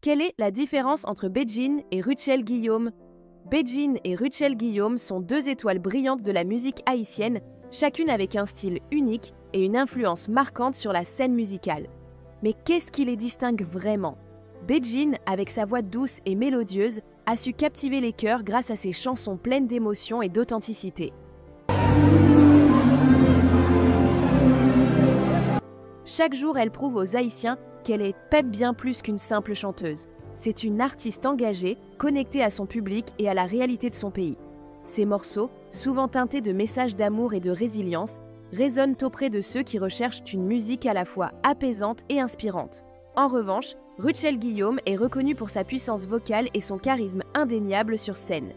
Quelle est la différence entre Beijing et Ruchel Guillaume? Beijing et Ruchel Guillaume sont deux étoiles brillantes de la musique haïtienne, chacune avec un style unique et une influence marquante sur la scène musicale. Mais qu'est-ce qui les distingue vraiment? Beijing, avec sa voix douce et mélodieuse, a su captiver les cœurs grâce à ses chansons pleines d'émotion et d'authenticité. Chaque jour, elle prouve aux Haïtiens qu'elle est bien plus qu'une simple chanteuse. C'est une artiste engagée, connectée à son public et à la réalité de son pays. Ses morceaux, souvent teintés de messages d'amour et de résilience, résonnent auprès de ceux qui recherchent une musique à la fois apaisante et inspirante. En revanche, Ruchel Guillaume est reconnue pour sa puissance vocale et son charisme indéniable sur scène.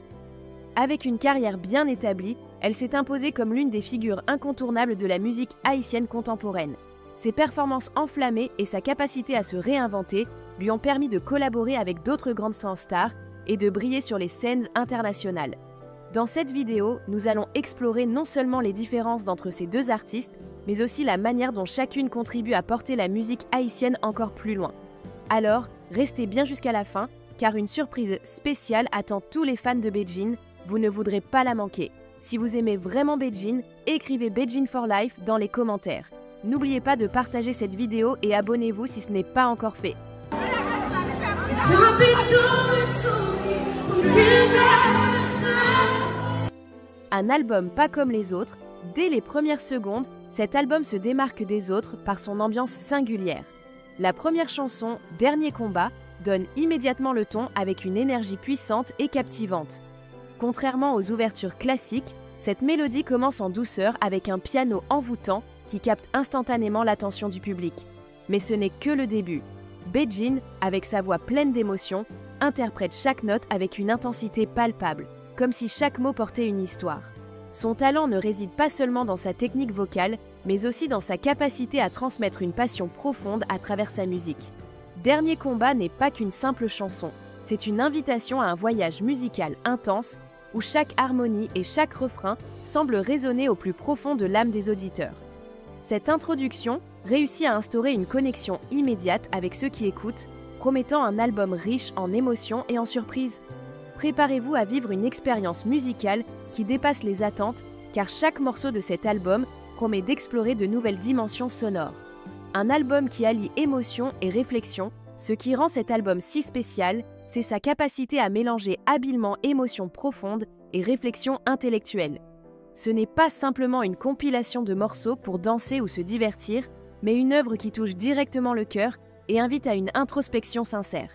Avec une carrière bien établie, elle s'est imposée comme l'une des figures incontournables de la musique haïtienne contemporaine. Ses performances enflammées et sa capacité à se réinventer lui ont permis de collaborer avec d'autres grandes stars et de briller sur les scènes internationales. Dans cette vidéo, nous allons explorer non seulement les différences entre ces deux artistes, mais aussi la manière dont chacune contribue à porter la musique haïtienne encore plus loin. Alors, restez bien jusqu'à la fin, car une surprise spéciale attend tous les fans de Beijing, vous ne voudrez pas la manquer. Si vous aimez vraiment Beijing, écrivez Beijing for Life dans les commentaires. N'oubliez pas de partager cette vidéo et abonnez-vous si ce n'est pas encore fait. Un album pas comme les autres, dès les premières secondes, cet album se démarque des autres par son ambiance singulière. La première chanson, Dernier combat, donne immédiatement le ton avec une énergie puissante et captivante. Contrairement aux ouvertures classiques, cette mélodie commence en douceur avec un piano envoûtant qui capte instantanément l'attention du public. Mais ce n'est que le début. Beijing, avec sa voix pleine d'émotion, interprète chaque note avec une intensité palpable, comme si chaque mot portait une histoire. Son talent ne réside pas seulement dans sa technique vocale, mais aussi dans sa capacité à transmettre une passion profonde à travers sa musique. Dernier combat n'est pas qu'une simple chanson, c'est une invitation à un voyage musical intense où chaque harmonie et chaque refrain semblent résonner au plus profond de l'âme des auditeurs. Cette introduction réussit à instaurer une connexion immédiate avec ceux qui écoutent, promettant un album riche en émotions et en surprises. Préparez-vous à vivre une expérience musicale qui dépasse les attentes, car chaque morceau de cet album promet d'explorer de nouvelles dimensions sonores. Un album qui allie émotion et réflexion, ce qui rend cet album si spécial, c'est sa capacité à mélanger habilement émotion profonde et réflexion intellectuelle. Ce n'est pas simplement une compilation de morceaux pour danser ou se divertir, mais une œuvre qui touche directement le cœur et invite à une introspection sincère.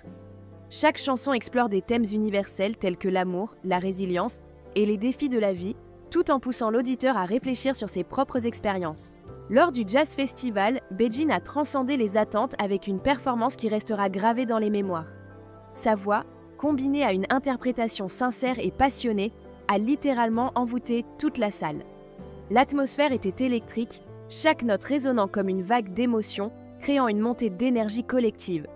Chaque chanson explore des thèmes universels tels que l'amour, la résilience et les défis de la vie, tout en poussant l'auditeur à réfléchir sur ses propres expériences. Lors du Jazz Festival, Beijing a transcendé les attentes avec une performance qui restera gravée dans les mémoires. Sa voix, combinée à une interprétation sincère et passionnée, a littéralement envoûté toute la salle. L'atmosphère était électrique, chaque note résonnant comme une vague d'émotion, créant une montée d'énergie collective.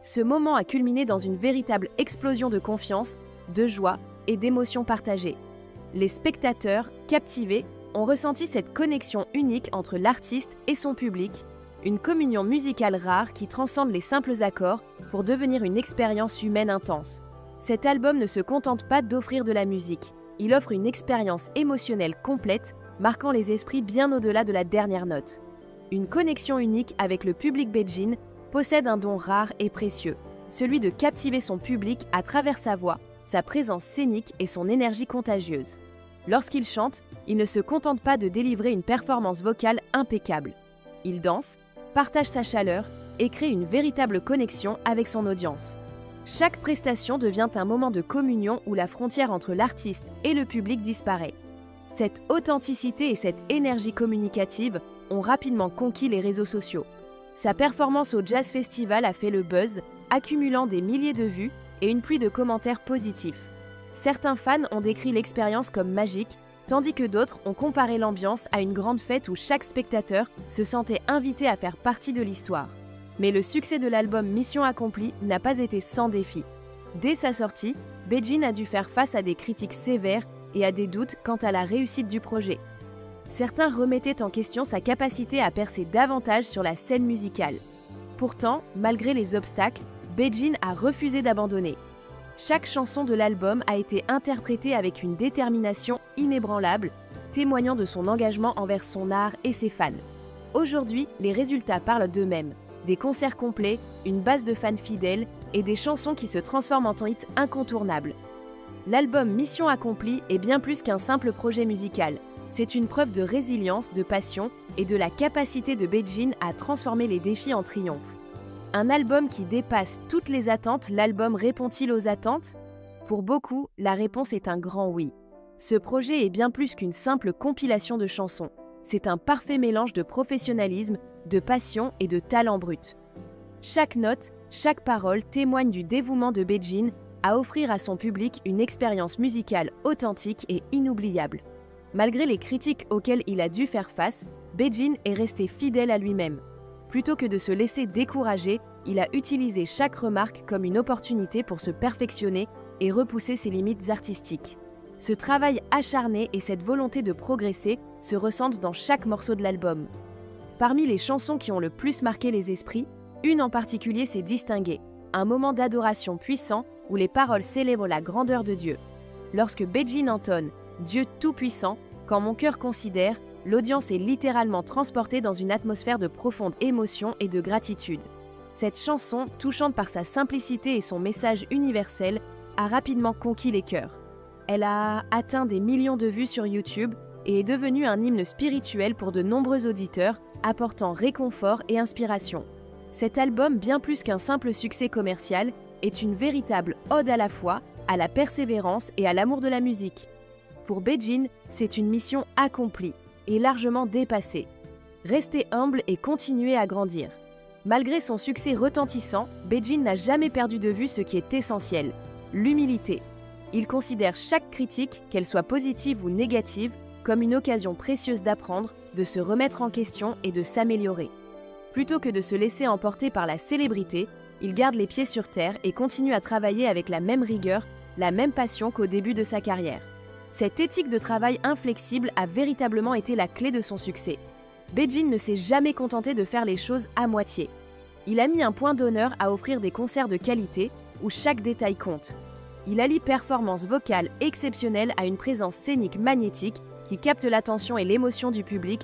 Ce moment a culminé dans une véritable explosion de confiance, de joie et d'émotions partagées. Les spectateurs, captivés, ont ressenti cette connexion unique entre l'artiste et son public, une communion musicale rare qui transcende les simples accords pour devenir une expérience humaine intense. Cet album ne se contente pas d'offrir de la musique, il offre une expérience émotionnelle complète, marquant les esprits bien au-delà de la dernière note. Une connexion unique avec le public Beijing possède un don rare et précieux, celui de captiver son public à travers sa voix, sa présence scénique et son énergie contagieuse. Lorsqu'il chante, il ne se contente pas de délivrer une performance vocale impeccable. Il danse, partage sa chaleur et crée une véritable connexion avec son audience. Chaque prestation devient un moment de communion où la frontière entre l'artiste et le public disparaît. Cette authenticité et cette énergie communicative ont rapidement conquis les réseaux sociaux. Sa performance au Jazz Festival a fait le buzz, accumulant des milliers de vues et une pluie de commentaires positifs. Certains fans ont décrit l'expérience comme magique, tandis que d'autres ont comparé l'ambiance à une grande fête où chaque spectateur se sentait invité à faire partie de l'histoire. Mais le succès de l'album Mission accomplie n'a pas été sans défi. Dès sa sortie, Beijing a dû faire face à des critiques sévères et à des doutes quant à la réussite du projet. Certains remettaient en question sa capacité à percer davantage sur la scène musicale. Pourtant, malgré les obstacles, Beijing a refusé d'abandonner. Chaque chanson de l'album a été interprétée avec une détermination inébranlable, témoignant de son engagement envers son art et ses fans. Aujourd'hui, les résultats parlent d'eux-mêmes. Des concerts complets, une base de fans fidèles et des chansons qui se transforment en hits incontournables. L'album Mission accomplie est bien plus qu'un simple projet musical. C'est une preuve de résilience, de passion et de la capacité de Beijing à transformer les défis en triomphe. Un album qui dépasse toutes les attentes, l'album répond-il aux attentes? Pour beaucoup, la réponse est un grand oui. Ce projet est bien plus qu'une simple compilation de chansons. C'est un parfait mélange de professionnalisme, de passion et de talent brut. Chaque note, chaque parole témoigne du dévouement de Beijing à offrir à son public une expérience musicale authentique et inoubliable. Malgré les critiques auxquelles il a dû faire face, Beijing est resté fidèle à lui-même. Plutôt que de se laisser décourager, il a utilisé chaque remarque comme une opportunité pour se perfectionner et repousser ses limites artistiques. Ce travail acharné et cette volonté de progresser se ressentent dans chaque morceau de l'album. Parmi les chansons qui ont le plus marqué les esprits, une en particulier s'est distinguée, un moment d'adoration puissant où les paroles célèbrent la grandeur de Dieu. Lorsque Beijing entonne « Dieu tout-puissant », quand mon cœur considère, l'audience est littéralement transportée dans une atmosphère de profonde émotion et de gratitude. Cette chanson, touchante par sa simplicité et son message universel, a rapidement conquis les cœurs. Elle a atteint des millions de vues sur YouTube et est devenue un hymne spirituel pour de nombreux auditeurs, apportant réconfort et inspiration. Cet album, bien plus qu'un simple succès commercial, est une véritable ode à la foi, à la persévérance et à l'amour de la musique. Pour Beijing, c'est une mission accomplie et largement dépassée. Rester humble et continuer à grandir. Malgré son succès retentissant, Beijing n'a jamais perdu de vue ce qui est essentiel, l'humilité. Il considère chaque critique, qu'elle soit positive ou négative, comme une occasion précieuse d'apprendre, de se remettre en question et de s'améliorer. Plutôt que de se laisser emporter par la célébrité, il garde les pieds sur terre et continue à travailler avec la même rigueur, la même passion qu'au début de sa carrière. Cette éthique de travail inflexible a véritablement été la clé de son succès. Beijing ne s'est jamais contenté de faire les choses à moitié. Il a mis un point d'honneur à offrir des concerts de qualité où chaque détail compte. Il allie performance vocale exceptionnelle à une présence scénique magnétique qui capte l'attention et l'émotion du public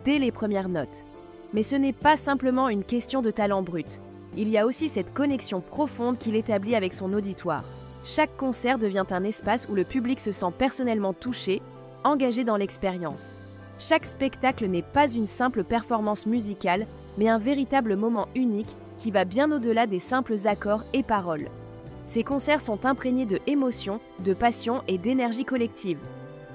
dès les premières notes. Mais ce n'est pas simplement une question de talent brut. Il y a aussi cette connexion profonde qu'il établit avec son auditoire. Chaque concert devient un espace où le public se sent personnellement touché, engagé dans l'expérience. Chaque spectacle n'est pas une simple performance musicale, mais un véritable moment unique qui va bien au-delà des simples accords et paroles. Ces concerts sont imprégnés de émotion, de passion et d'énergie collective.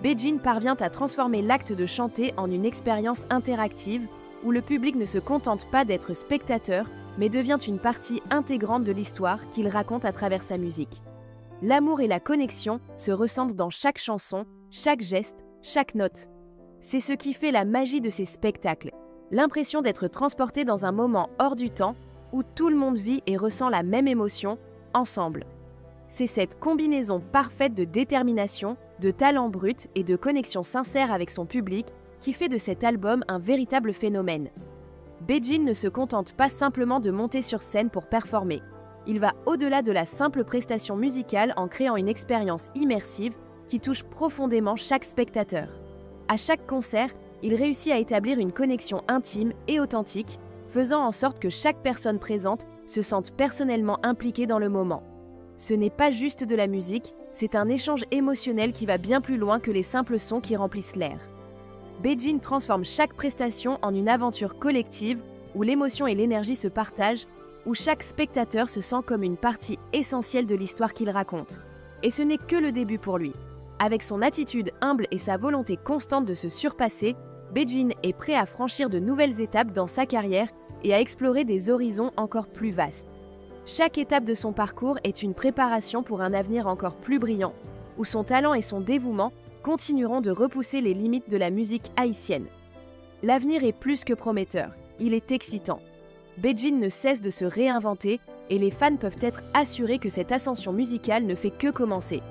Beijing parvient à transformer l'acte de chanter en une expérience interactive où le public ne se contente pas d'être spectateur, mais devient une partie intégrante de l'histoire qu'il raconte à travers sa musique. L'amour et la connexion se ressentent dans chaque chanson, chaque geste, chaque note. C'est ce qui fait la magie de ces spectacles, l'impression d'être transporté dans un moment hors du temps où tout le monde vit et ressent la même émotion, ensemble. C'est cette combinaison parfaite de détermination, de talent brut et de connexion sincère avec son public qui fait de cet album un véritable phénomène. Beijing ne se contente pas simplement de monter sur scène pour performer. Il va au-delà de la simple prestation musicale en créant une expérience immersive qui touche profondément chaque spectateur. À chaque concert, il réussit à établir une connexion intime et authentique, faisant en sorte que chaque personne présente se sente personnellement impliquée dans le moment. Ce n'est pas juste de la musique, c'est un échange émotionnel qui va bien plus loin que les simples sons qui remplissent l'air. Beijing transforme chaque prestation en une aventure collective où l'émotion et l'énergie se partagent, où chaque spectateur se sent comme une partie essentielle de l'histoire qu'il raconte. Et ce n'est que le début pour lui. Avec son attitude humble et sa volonté constante de se surpasser, Beijing est prêt à franchir de nouvelles étapes dans sa carrière et à explorer des horizons encore plus vastes. Chaque étape de son parcours est une préparation pour un avenir encore plus brillant, où son talent et son dévouement continueront de repousser les limites de la musique haïtienne. L'avenir est plus que prometteur, il est excitant. Beijing ne cesse de se réinventer et les fans peuvent être assurés que cette ascension musicale ne fait que commencer.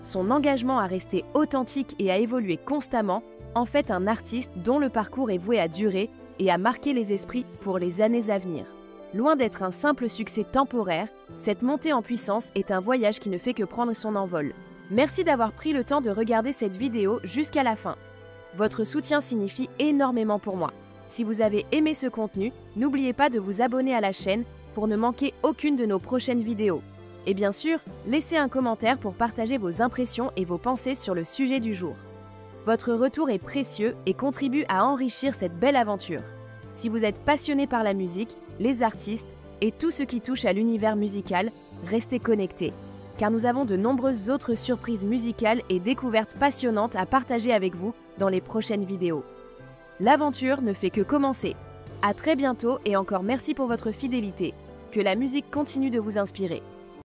Son engagement à rester authentique et à évoluer constamment en fait un artiste dont le parcours est voué à durer et à marquer les esprits pour les années à venir. Loin d'être un simple succès temporaire, cette montée en puissance est un voyage qui ne fait que prendre son envol. Merci d'avoir pris le temps de regarder cette vidéo jusqu'à la fin. Votre soutien signifie énormément pour moi. Si vous avez aimé ce contenu, n'oubliez pas de vous abonner à la chaîne pour ne manquer aucune de nos prochaines vidéos. Et bien sûr, laissez un commentaire pour partager vos impressions et vos pensées sur le sujet du jour. Votre retour est précieux et contribue à enrichir cette belle aventure. Si vous êtes passionné par la musique, les artistes et tout ce qui touche à l'univers musical, restez connectés, car nous avons de nombreuses autres surprises musicales et découvertes passionnantes à partager avec vous dans les prochaines vidéos. L'aventure ne fait que commencer. À très bientôt et encore merci pour votre fidélité. Que la musique continue de vous inspirer.